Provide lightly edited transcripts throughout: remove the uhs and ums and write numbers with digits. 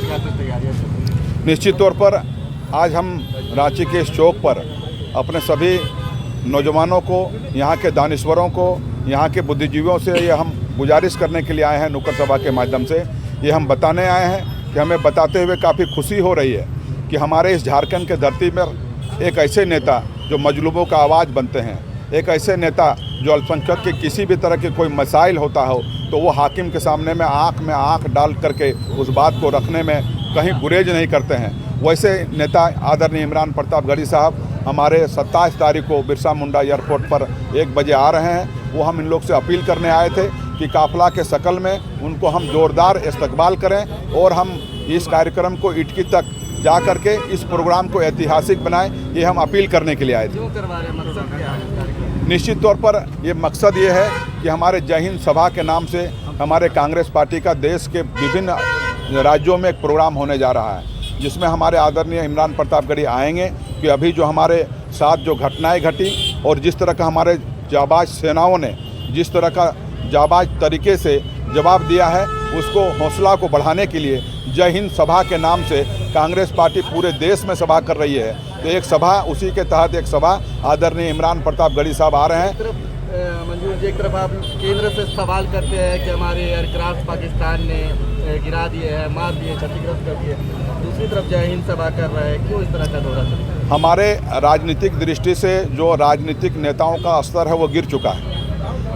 खातिर तैयारियां चल रही हैं? निश्चित तौर पर आज हम रांची के इस चौक पर अपने सभी नौजवानों को, यहाँ के दानिश्वरों को, यहाँ के बुद्धिजीवियों से ये हम गुजारिश करने के लिए आए हैं। नुक्कड़ सभा के माध्यम से ये हम बताने आए हैं कि हमें बताते हुए काफ़ी खुशी हो रही है कि हमारे इस झारखंड के धरती में एक ऐसे नेता जो मजलूमों का आवाज़ बनते हैं, एक ऐसे नेता जो अल्पसंख्यक के किसी भी तरह के कोई मसाइल होता हो तो वो हाकिम के सामने में आँख डाल करके उस बात को रखने में कहीं गुरेज नहीं करते हैं। वैसे नेता आदरणीय इमरान प्रतापगढ़ी साहब हमारे 27 तारीख को बिरसा मुंडा एयरपोर्ट पर 1 बजे आ रहे हैं। वो हम इन लोग से अपील करने आए थे कि काफिला के शकल में उनको हम जोरदार इस्तकबाल करें और हम इस कार्यक्रम को इटकी तक जा करके इस प्रोग्राम को ऐतिहासिक बनाएं। ये हम अपील करने के लिए आए थे। क्यों करवा रहे हैं, मकसद क्या है? निश्चित तौर पर ये मकसद ये है कि हमारे जय हिंद सभा के नाम से हमारे कांग्रेस पार्टी का देश के विभिन्न राज्यों में एक प्रोग्राम होने जा रहा है, जिसमें हमारे आदरणीय इमरान प्रतापगढ़ी आएंगे कि अभी जो हमारे साथ जो घटनाएं घटी और जिस तरह का हमारे जाबाज सेनाओं ने जिस तरह का जाबाज तरीके से जवाब दिया है, उसको हौसला को बढ़ाने के लिए जय हिंद सभा के नाम से कांग्रेस पार्टी पूरे देश में सभा कर रही है। तो एक सभा, उसी के तहत एक सभा आदरणीय इमरान प्रतापगढ़ी साहब आ रहे हैं। मंजूर जी, एक तरफ आप केंद्र से सवाल करते हैं कि हमारे एयरक्राफ्ट पाकिस्तान ने गिरा दिए हैं, मार दिए, क्षतिग्रस्त कर दिए, दूसरी तरफ जय हिंद सभा कर रहा है, क्यों इस तरह का दौरा चल रहा है? हमारे राजनीतिक दृष्टि से जो राजनीतिक नेताओं का स्तर है वो गिर चुका है।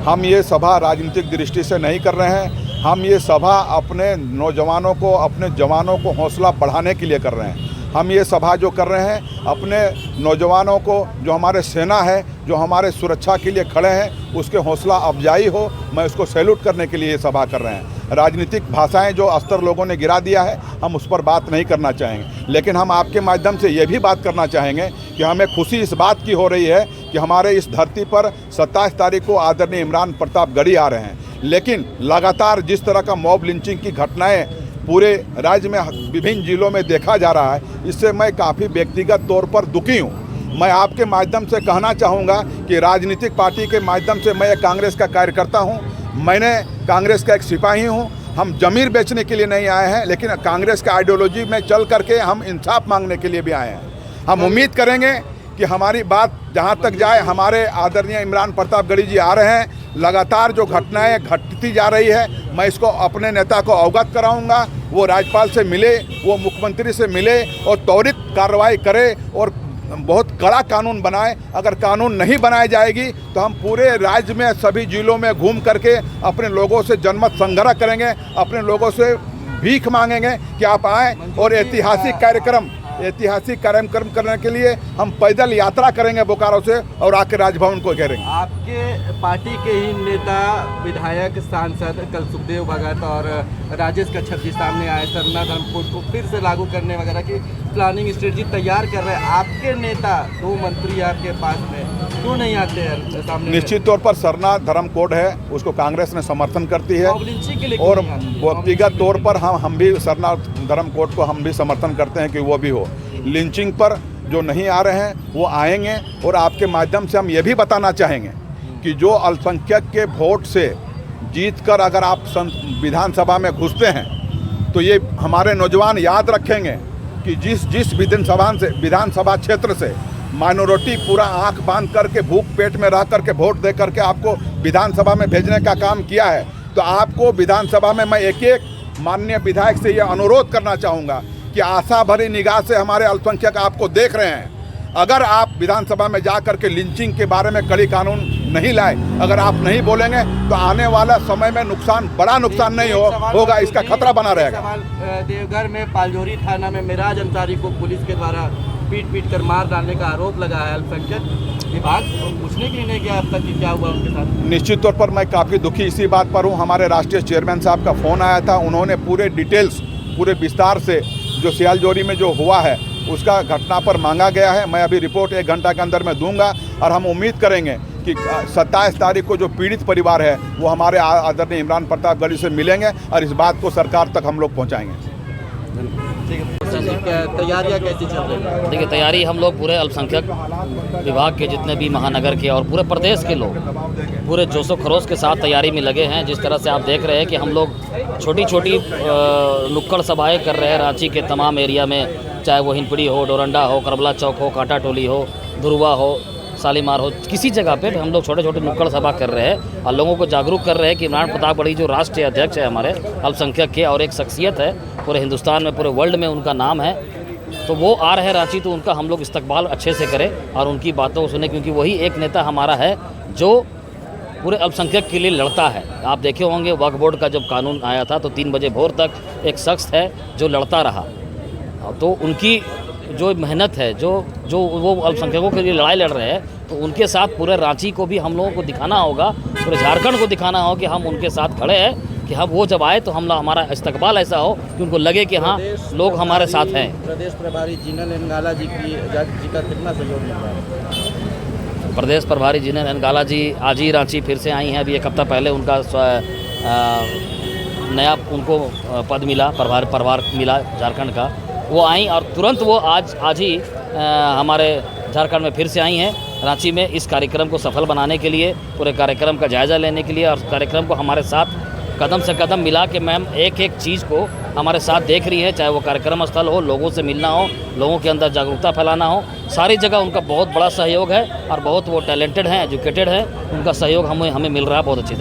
हम ये सभा राजनीतिक दृष्टि से नहीं कर रहे हैं, हम ये सभा अपने नौजवानों को, अपने जवानों को हौसला बढ़ाने के लिए कर रहे हैं। हम ये सभा जो कर रहे हैं अपने नौजवानों को, जो हमारे सेना है, जो हमारे सुरक्षा के लिए खड़े हैं, उसके हौसला अफजाई हो, मैं उसको सैल्यूट करने के लिए ये सभा कर रहे हैं। राजनीतिक भाषाएं जो अस्तर लोगों ने गिरा दिया है, हम उस पर बात नहीं करना चाहेंगे, लेकिन हम आपके माध्यम से ये भी बात करना चाहेंगे कि हमें खुशी इस बात की हो रही है कि हमारे इस धरती पर 27 तारीख को आदरणीय इमरान प्रतापगढ़ी आ रहे हैं। लेकिन लगातार जिस तरह का मॉब लिंचिंग की घटनाएं पूरे राज्य में विभिन्न जिलों में देखा जा रहा है, इससे मैं काफ़ी व्यक्तिगत तौर पर दुखी हूँ। मैं आपके माध्यम से कहना चाहूँगा कि राजनीतिक पार्टी के माध्यम से मैं एक कांग्रेस का कार्यकर्ता हूँ, मैंने कांग्रेस का एक सिपाही हूँ। हम ज़मीर बेचने के लिए नहीं आए हैं, लेकिन कांग्रेस के आइडियोलॉजी में चल करके हम इंसाफ मांगने के लिए भी आए हैं। हम उम्मीद करेंगे कि हमारी बात जहाँ तक जाए। हमारे आदरणीय इमरान प्रतापगढ़ी जी आ रहे हैं, लगातार जो घटनाएं घटती जा रही है, मैं इसको अपने नेता को अवगत कराऊंगा। वो राज्यपाल से मिले, वो मुख्यमंत्री से मिले और त्वरित कार्रवाई करे और बहुत कड़ा कानून बनाए। अगर कानून नहीं बनाई जाएगी तो हम पूरे राज्य में सभी जिलों में घूम करके अपने लोगों से जनमत संग्रह करेंगे, अपने लोगों से भीख मांगेंगे कि आप आएँ और ऐतिहासिक कार्यक्रम करने के लिए हम पैदल यात्रा करेंगे बोकारो से और आके राजभवन को घेरेंगे। आपके पार्टी के ही नेता, विधायक, सांसद कल सुखदेव भगत और राजेश कच्छप जी सामने आए, सरना धर्म कोड को फिर से लागू करने वगैरह की प्लानिंग स्ट्रेटजी तैयार कर रहे हैं। आपके नेता, 2 मंत्री आपके पास में, क्यों नहीं आते हैं सामने? निश्चित तौर पर सरना धर्म कोड है, उसको कांग्रेस ने समर्थन करती है और व्यक्तिगत तौर पर हम भी सरना धर्म कोड को हम भी समर्थन करते हैं कि वो भी हो। लिंचिंग पर जो नहीं आ रहे हैं वो आएंगे और आपके माध्यम से हम ये भी बताना चाहेंगे कि जो अल्पसंख्यक के वोट से जीतकर अगर आप विधानसभा में घुसते हैं तो ये हमारे नौजवान याद रखेंगे कि जिस विधानसभा क्षेत्र से माइनॉरिटी पूरा आंख बांध करके भूख पेट में रह करके वोट दे करके आपको विधानसभा में भेजने का काम किया है, तो आपको विधानसभा में मैं एक माननीय विधायक से यह अनुरोध करना चाहूँगा कि आशा भरी निगाह से हमारे अल्पसंख्यक आपको देख रहे हैं। अगर आप विधानसभा में जा करके लिंचिंग के बारे में कड़ी कानून नहीं लाए, अगर आप नहीं बोलेंगे तो आने वाला समय में बड़ा नुकसान नहीं होगा, इसका खतरा बना रहेगा। देवघर में पालजोरी थाना में मिराज अंसारी को पुलिस के द्वारा पीट कर मार डालने का आरोप लगा है। अल्पसंख्यक विभाग पूछने के लिए नहीं गया अब तक कि क्या हुआ उनके साथ? निश्चित तौर पर मैं काफ़ी दुखी इसी बात पर हूँ। हमारे राष्ट्रीय चेयरमैन साहब का फ़ोन आया था, उन्होंने पूरे डिटेल्स, पूरे विस्तार से जो सियालजोरी में जो हुआ है उसका घटना पर मांगा गया है। मैं अभी रिपोर्ट 1 घंटा के अंदर में दूंगा और हम उम्मीद करेंगे कि 27 तारीख को जो पीड़ित परिवार है वो हमारे आदरणीय इमरान प्रतापगढ़ी से मिलेंगे और इस बात को सरकार तक हम लोग पहुँचाएँगे। ठीक है, क्या तैयारियाँ कैसी चल रही हैं? देखिए, तैयारी हम लोग पूरे अल्पसंख्यक विभाग के जितने भी महानगर के और पूरे प्रदेश के लोग पूरे जोशो खरोश के साथ तैयारी में लगे हैं। जिस तरह से आप देख रहे हैं कि हम लोग छोटी छोटी नुक्कड़ सभाएं कर रहे हैं रांची के तमाम एरिया में, चाहे वो हिंदपीढ़ी हो, डोरंडा हो, करबला चौक हो, कांटा टोली हो, धुरवा हो, शालीमार हो, किसी जगह पे हम लोग छोटे छोटे नुक्कड़ सभा कर रहे हैं और लोगों को जागरूक कर रहे हैं कि इमरान प्रताप गढ़ी जो राष्ट्रीय अध्यक्ष है हमारे अल्पसंख्यक के और एक शख्सियत है पूरे हिंदुस्तान में, पूरे वर्ल्ड में उनका नाम है, तो वो आ रहे हैं रांची, तो उनका हम लोग इस्तकबाल अच्छे से करें और उनकी बातों को सुने, क्योंकि वही एक नेता हमारा है जो पूरे अल्पसंख्यक के लिए लड़ता है। आप देखे होंगे वक्फ बोर्ड का जब कानून आया था तो 3 बजे भोर तक एक शख्स है जो लड़ता रहा, तो उनकी जो मेहनत है, जो वो अल्पसंख्यकों के लिए लड़ाई लड़ रहे हैं, तो उनके साथ पूरे रांची को भी हम लोगों को दिखाना होगा, पूरे झारखंड को दिखाना होगा कि हम उनके साथ खड़े हैं, कि हम वो जब आए तो हमारा इस्तकबाल ऐसा हो कि उनको लगे कि हाँ लोग हमारे साथ हैं। प्रदेश प्रभारी जिनल एनगाला जी का कितना सहयोग मिल रहा है? प्रदेश प्रभारी जिनल एनगाला जी आज ही रांची फिर से आई हैं। अभी 1 हफ्ता पहले उनका नया उनको पद मिला, प्रभार मिला झारखंड का, वो आई और तुरंत वो आज ही हमारे झारखंड में फिर से आई हैं रांची में इस कार्यक्रम को सफल बनाने के लिए, पूरे कार्यक्रम का जायज़ा लेने के लिए और कार्यक्रम को हमारे साथ कदम से कदम मिला के मैम एक एक चीज़ को हमारे साथ देख रही है, चाहे वो कार्यक्रम स्थल हो, लोगों से मिलना हो, लोगों के अंदर जागरूकता फैलाना हो, सारी जगह उनका बहुत बड़ा सहयोग है और बहुत वो टैलेंटेड हैं, एजुकेटेड हैं, उनका सहयोग हमें मिल रहा है बहुत अच्छी तरह।